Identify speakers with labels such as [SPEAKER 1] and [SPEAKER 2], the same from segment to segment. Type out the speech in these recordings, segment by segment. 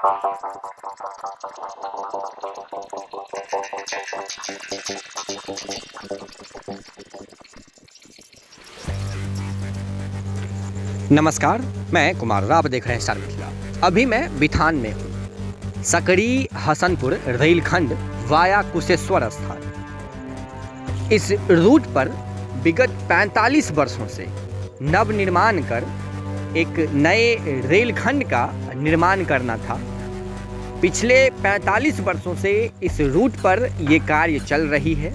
[SPEAKER 1] नमस्कार, मैं कुमार। आप देख रहे हैं स्टार मिथिला। अभी मैं बिथान में हूँ। सकड़ी हसनपुर रेलखंड वाया कुशेश्वर स्थान। इस रूट पर विगत 45 वर्षों से नव निर्माण कर एक नए रेलखंड का निर्माण करना था। पिछले 45 वर्षों से इस रूट पर ये कार्य चल रही है।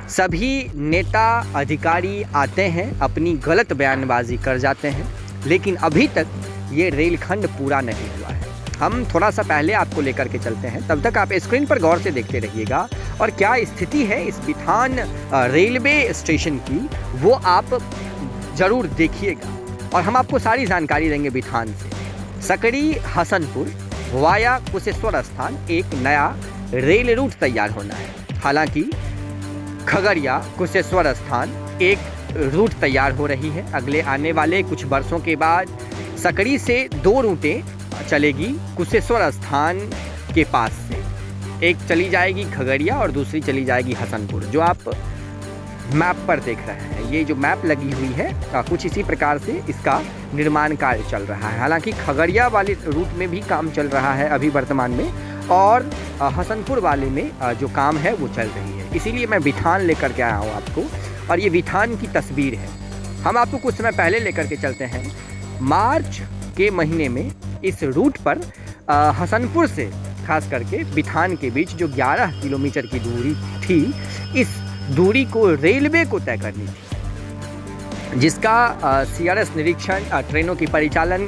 [SPEAKER 1] सभी नेता अधिकारी आते हैं, अपनी गलत बयानबाजी कर जाते हैं, लेकिन अभी तक ये रेलखंड पूरा नहीं हुआ है। हम थोड़ा सा पहले आपको लेकर के चलते हैं, तब तक आप स्क्रीन पर गौर से देखते रहिएगा। और क्या स्थिति है इस बिथान रेलवे स्टेशन की, वो आप ज़रूर देखिएगा और हम आपको सारी जानकारी देंगे बिथान से। सकड़ी हसनपुर वाया कुशेश्वर स्थान एक नया रेल रूट तैयार होना है। हालांकि खगड़िया कुशेश्वर स्थान एक रूट तैयार हो रही है। अगले आने वाले कुछ वर्षों के बाद सकड़ी से 2 रूटें चलेगी कुशेश्वर स्थान के पास से। एक चली जाएगी खगड़िया और दूसरी चली जाएगी हसनपुर। जो आप मैप पर देख रहे हैं, ये जो मैप लगी हुई है, कुछ इसी प्रकार से इसका निर्माण कार्य चल रहा है। हालांकि खगड़िया वाले रूट में भी काम चल रहा है अभी वर्तमान में, और हसनपुर वाले में जो काम है वो चल रही है। इसीलिए मैं बिथान लेकर के आया हूँ आपको, और ये बिथान की तस्वीर है। हम आपको कुछ समय पहले लेकर के चलते हैं। मार्च के महीने में इस रूट पर हसनपुर से खास करके बिथान के बीच जो 11 किलोमीटर की दूरी थी, इस दूरी को रेलवे को तय करनी थी, जिसका CRS निरीक्षण ट्रेनों की परिचालन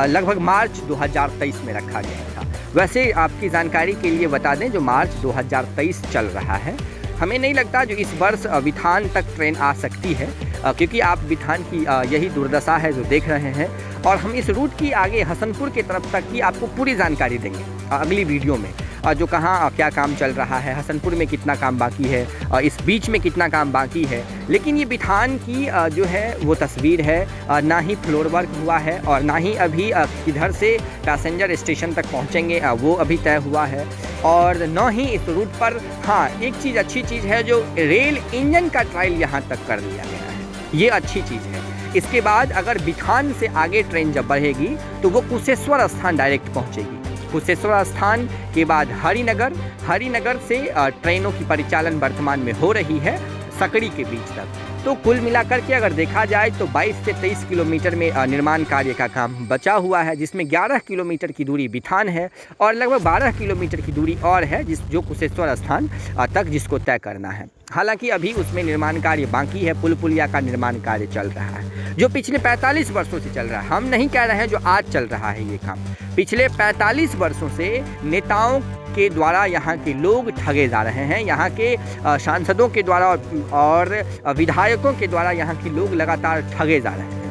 [SPEAKER 1] लगभग मार्च 2023 में रखा गया था। वैसे आपकी जानकारी के लिए बता दें, जो मार्च 2023 चल रहा है, हमें नहीं लगता जो इस वर्ष बिथान तक ट्रेन आ सकती है, क्योंकि आप बिथान की यही दुर्दशा है जो देख रहे हैं। और हम इस रूट की आगे हसनपुर के तरफ तक की आपको पूरी जानकारी देंगे अगली वीडियो में। जो कहाँ क्या काम चल रहा है, हसनपुर में कितना काम बाकी है, इस बीच में कितना काम बाकी है। लेकिन ये बिथान की जो है वो तस्वीर है। ना ही फ्लोर वर्क हुआ है और ना ही अभी किधर से पैसेंजर स्टेशन तक पहुँचेंगे वो अभी तय हुआ है। और न ही इस रूट पर, हाँ, एक चीज़ अच्छी चीज़ है, जो रेल इंजन का ट्रायल यहाँ तक कर लिया गया है, ये अच्छी चीज़ है। इसके बाद अगर बिथान से आगे ट्रेन जब बढ़ेगी तो वो कुशेश्वर स्थान डायरेक्ट पहुँचेगी। कुशेश्वर स्थान के बाद हरिनगर से ट्रेनों की परिचालन वर्तमान में हो रही है सकड़ी के बीच तक। तो कुल मिलाकर के अगर देखा जाए तो 22 से 23 किलोमीटर में निर्माण कार्य का काम बचा हुआ है, जिसमें 11 किलोमीटर की दूरी बिथान है और लगभग 12 किलोमीटर की दूरी और है जो कुशेश्वर स्थान तक जिसको तय करना है। हालांकि अभी उसमें निर्माण कार्य बाकी है। पुल पुलिया का निर्माण कार्य चल रहा है, जो पिछले 45 वर्षों से चल रहा है। हम नहीं कह रहे हैं जो आज चल रहा है ये काम। पिछले 45 वर्षों से नेताओं के द्वारा यहाँ के लोग ठगे जा रहे हैं। यहाँ के सांसदों के द्वारा और विधायकों के द्वारा यहाँ के लोग लगातार ठगे जा रहे हैं।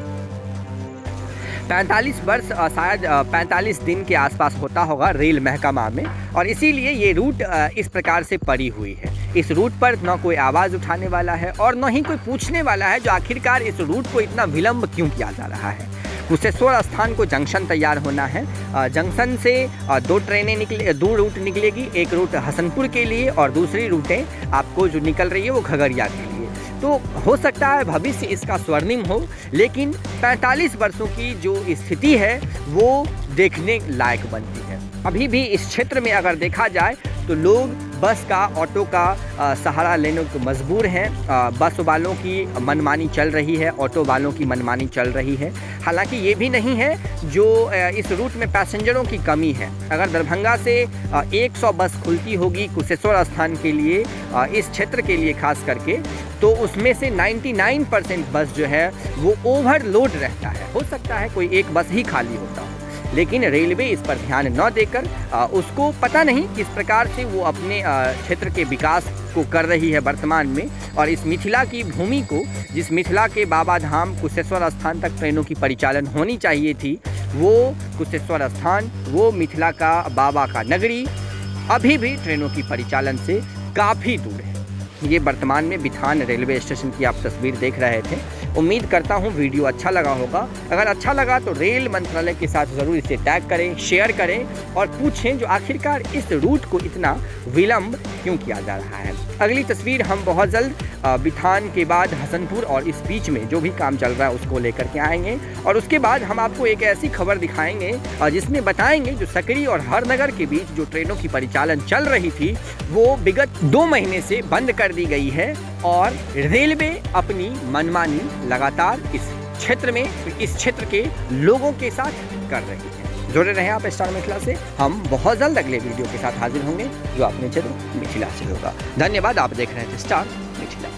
[SPEAKER 1] 45 वर्ष शायद 45 दिन के आसपास होता होगा रेल महकमा में, और इसीलिए ये रूट इस प्रकार से पड़ी हुई है। इस रूट पर न कोई आवाज़ उठाने वाला है और न ही कोई पूछने वाला है जो आखिरकार इस रूट को इतना विलंब क्यों किया जा रहा है। कुशेश्वर स्थान को जंक्शन तैयार होना है। जंक्शन से 2 रूट निकलेगी। एक रूट हसनपुर के लिए और दूसरी रूटें आपको जो निकल रही है वो खगड़िया के लिए। तो हो सकता है भविष्य इसका स्वर्णिम हो, लेकिन 45 वर्षों की जो स्थिति है वो देखने लायक बनती है। अभी भी इस क्षेत्र में अगर देखा जाए तो लोग बस का, ऑटो का सहारा लेने को मजबूर हैं। बस वालों की मनमानी चल रही है, ऑटो वालों की मनमानी चल रही है। हालांकि ये भी नहीं है जो इस रूट में पैसेंजरों की कमी है। अगर दरभंगा से 100 बस खुलती होगी कुशेश्वर स्थान के लिए, इस क्षेत्र के लिए खास करके, तो उसमें से 99% बस जो है वो ओवरलोड रहता है। हो सकता है कोई एक बस ही खाली होता हो, लेकिन रेलवे इस पर ध्यान न देकर उसको पता नहीं किस प्रकार से वो अपने क्षेत्र के विकास को कर रही है वर्तमान में। और इस मिथिला की भूमि को, जिस मिथिला के बाबा धाम कुशेश्वर स्थान तक ट्रेनों की परिचालन होनी चाहिए थी, वो कुशेश्वर स्थान, वो मिथिला का बाबा का नगरी अभी भी ट्रेनों की परिचालन से काफ़ी दूर है। ये वर्तमान में बिथान रेलवे स्टेशन की आप तस्वीर देख रहे थे। उम्मीद करता हूँ वीडियो अच्छा लगा होगा। अगर अच्छा लगा तो रेल मंत्रालय के साथ ज़रूर इसे टैग करें, शेयर करें और पूछें जो आखिरकार इस रूट को इतना विलंब क्यों किया जा रहा है। अगली तस्वीर हम बहुत जल्द बिथान के बाद हसनपुर और इस बीच में जो भी काम चल रहा है उसको लेकर के आएंगे और उसके बाद हम आपको एक ऐसी खबर दिखाएंगे जिसमें बताएंगे जो सकरी और हरनगर के बीच जो ट्रेनों की परिचालन चल रही थी वो विगत 2 महीने से बंद कर दी गई है और रेलवे अपनी मनमानी लगातार इस क्षेत्र के लोगों के साथ कर रही है। जुड़े रहें आप स्टार मिथिला से। हम बहुत जल्द अगले वीडियो के साथ हाजिर होंगे जो अपने क्षेत्र मिथिला से होगा। धन्यवाद। आप देख रहे थे स्टार मिथिला।